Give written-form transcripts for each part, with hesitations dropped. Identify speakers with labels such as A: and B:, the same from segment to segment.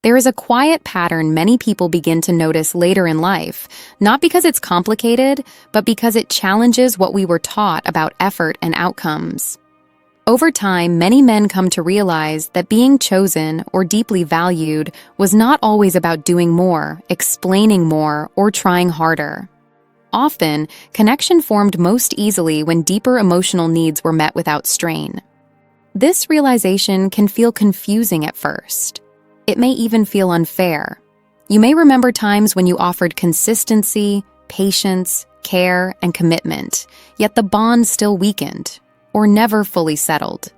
A: There is a quiet pattern many people begin to notice later in life, not because it's complicated, but because it challenges what we were taught about effort and outcomes. Over time, many men come to realize that being chosen or deeply valued was not always about doing more, explaining more, or trying harder. Often, connection formed most easily when deeper emotional needs were met without strain. This realization can feel confusing at first. It may even feel unfair. You may remember times when you offered consistency, patience, care, and commitment, yet the bond still weakened, or never fully settled.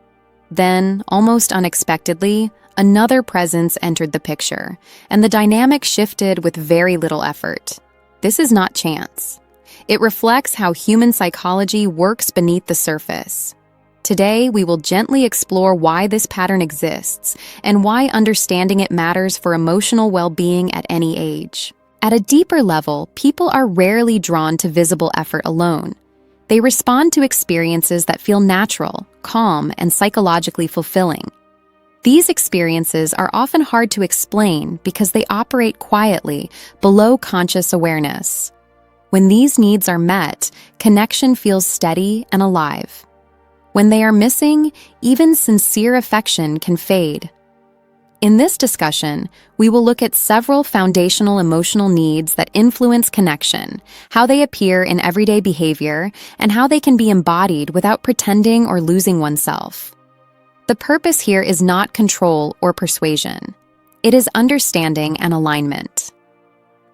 A: Then, almost unexpectedly, another presence entered the picture, and the dynamic shifted with very little effort. This is not chance. It reflects how human psychology works beneath the surface. Today, we will gently explore why this pattern exists and why understanding it matters for emotional well-being at any age. At a deeper level, people are rarely drawn to visible effort alone. They respond to experiences that feel natural, calm, and psychologically fulfilling. These experiences are often hard to explain because they operate quietly, below conscious awareness. When these needs are met, connection feels steady and alive. When they are missing, even sincere affection can fade. In this discussion, we will look at several foundational emotional needs that influence connection, how they appear in everyday behavior, and how they can be embodied without pretending or losing oneself. The purpose here is not control or persuasion. It is understanding and alignment.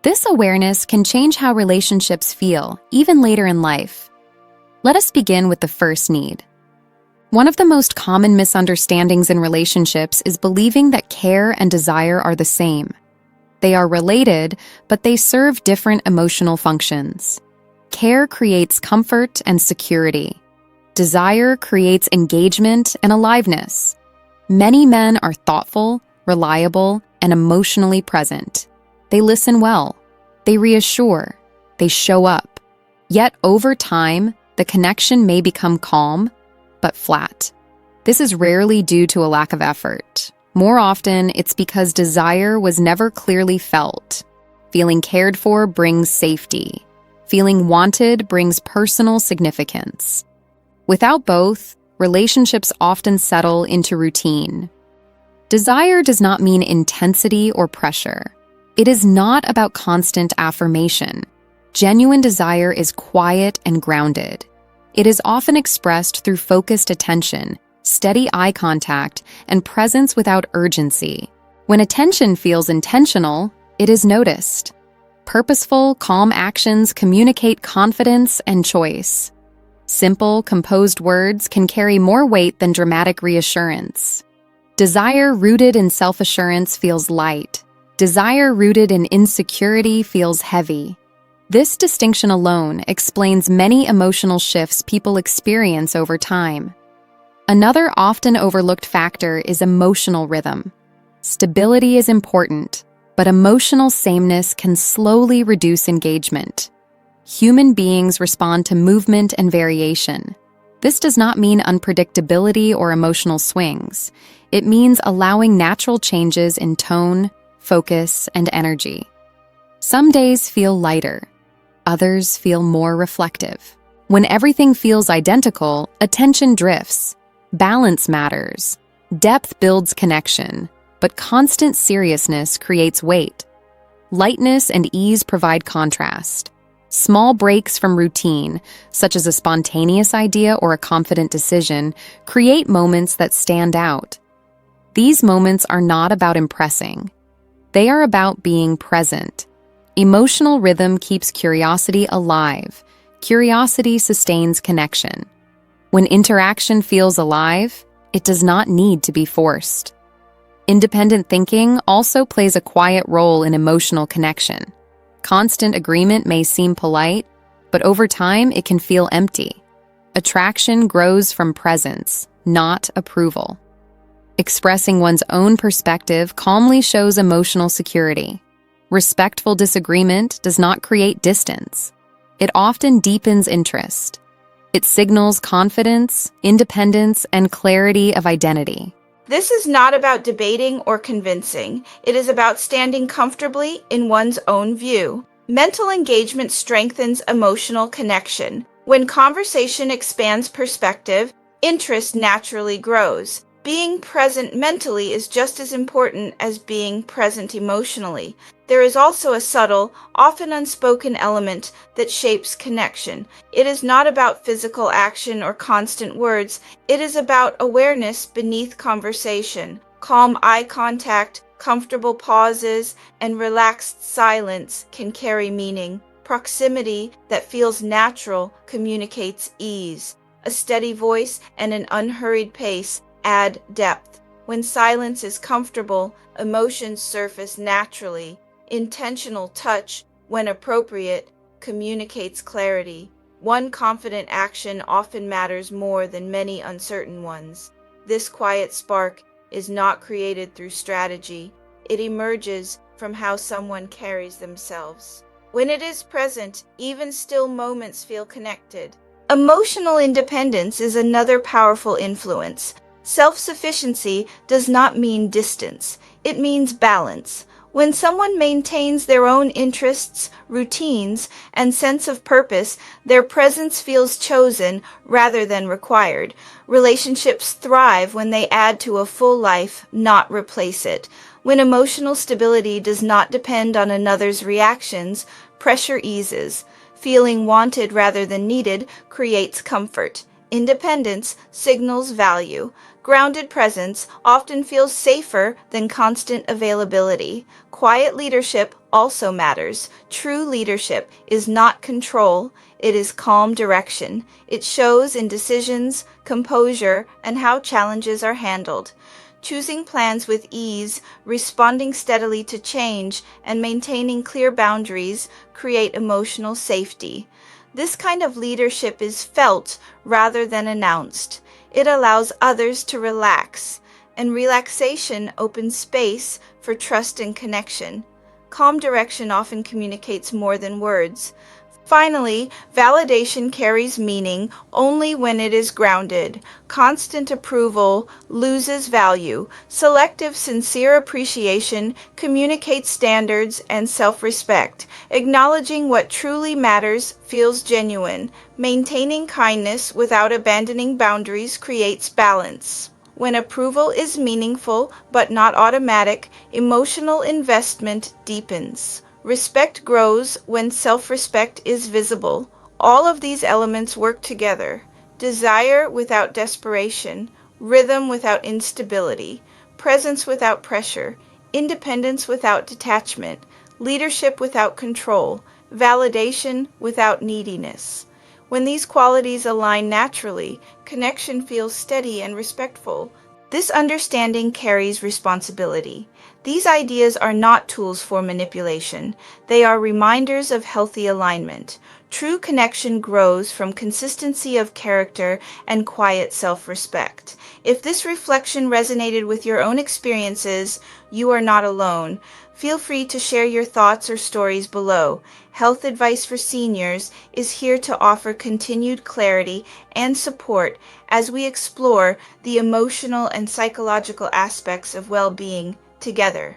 A: This awareness can change how relationships feel, even later in life. Let us begin with the first need. One of the most common misunderstandings in relationships is believing that care and desire are the same. They are related, but they serve different emotional functions. Care creates comfort and security. Desire creates engagement and aliveness. Many men are thoughtful, reliable, and emotionally present. They listen well. They reassure. They show up. Yet over time, the connection may become calm, but flat. This is rarely due to a lack of effort. More often, it's because desire was never clearly felt. Feeling cared for brings safety. Feeling wanted brings personal significance. Without both, relationships often settle into routine. Desire does not mean intensity or pressure. It is not about constant affirmation. Genuine desire is quiet and grounded. It is often expressed through focused attention, steady eye contact, and presence without urgency. When attention feels intentional, it is noticed. Purposeful, calm actions communicate confidence and choice. Simple, composed words can carry more weight than dramatic reassurance. Desire rooted in self-assurance feels light. Desire rooted in insecurity feels heavy. This distinction alone explains many emotional shifts people experience over time. Another often overlooked factor is emotional rhythm. Stability is important, but emotional sameness can slowly reduce engagement. Human beings respond to movement and variation. This does not mean unpredictability or emotional swings. It means allowing natural changes in tone, focus, and energy. Some days feel lighter. Others feel more reflective. When everything feels identical, attention drifts. Balance matters. Depth builds connection, but constant seriousness creates weight. Lightness and ease provide contrast. Small breaks from routine, such as a spontaneous idea or a confident decision, create moments that stand out. These moments are not about impressing. They are about being present. Emotional rhythm keeps curiosity alive. Curiosity sustains connection. When interaction feels alive, it does not need to be forced. Independent thinking also plays a quiet role in emotional connection. Constant agreement may seem polite, but over time it can feel empty. Attraction grows from presence, not approval. Expressing one's own perspective calmly shows emotional security. Respectful disagreement does not create distance. It often deepens interest. It signals confidence, independence, and clarity of identity.
B: This is not about debating or convincing. It is about standing comfortably in one's own view. Mental engagement strengthens emotional connection. When conversation expands perspective, interest naturally grows. Being present mentally is just as important as being present emotionally. There is also a subtle, often unspoken element that shapes connection. It is not about physical action or constant words. It is about awareness beneath conversation. Calm eye contact, comfortable pauses, and relaxed silence can carry meaning. Proximity that feels natural communicates ease. A steady voice and an unhurried pace add depth. When silence is comfortable, emotions surface naturally. Intentional touch, when appropriate, communicates clarity. One confident action often matters more than many uncertain ones. This quiet spark is not created through strategy. It emerges from how someone carries themselves. When it is present, even still moments feel connected. Emotional independence is another powerful influence. Self-sufficiency does not mean distance. It means balance. When someone maintains their own interests, routines, and sense of purpose, their presence feels chosen rather than required. Relationships thrive when they add to a full life, not replace it. When emotional stability does not depend on another's reactions, pressure eases. Feeling wanted rather than needed creates comfort. Independence signals value. Grounded presence often feels safer than constant availability. Quiet leadership also matters. True leadership is not control, it is calm direction. It shows in decisions, composure, and how challenges are handled. Choosing plans with ease, responding steadily to change, and maintaining clear boundaries create emotional safety. This kind of leadership is felt rather than announced. It allows others to relax, and relaxation opens space for trust and connection. Calm direction often communicates more than words. Finally, validation carries meaning only when it is grounded. Constant approval loses value. Selective, sincere appreciation communicates standards and self-respect. Acknowledging what truly matters feels genuine. Maintaining kindness without abandoning boundaries creates balance. When approval is meaningful but not automatic, emotional investment deepens. Respect grows when self-respect is visible. All of these elements work together. Desire without desperation, rhythm without instability, presence without pressure, independence without detachment, leadership without control, validation without neediness. When these qualities align naturally, connection feels steady and respectful. This understanding carries responsibility. These ideas are not tools for manipulation. They are reminders of healthy alignment. True connection grows from consistency of character and quiet self-respect. If this reflection resonated with your own experiences, you are not alone. Feel free to share your thoughts or stories below. Health Advice for Seniors is here to offer continued clarity and support as we explore the emotional and psychological aspects of well-being together.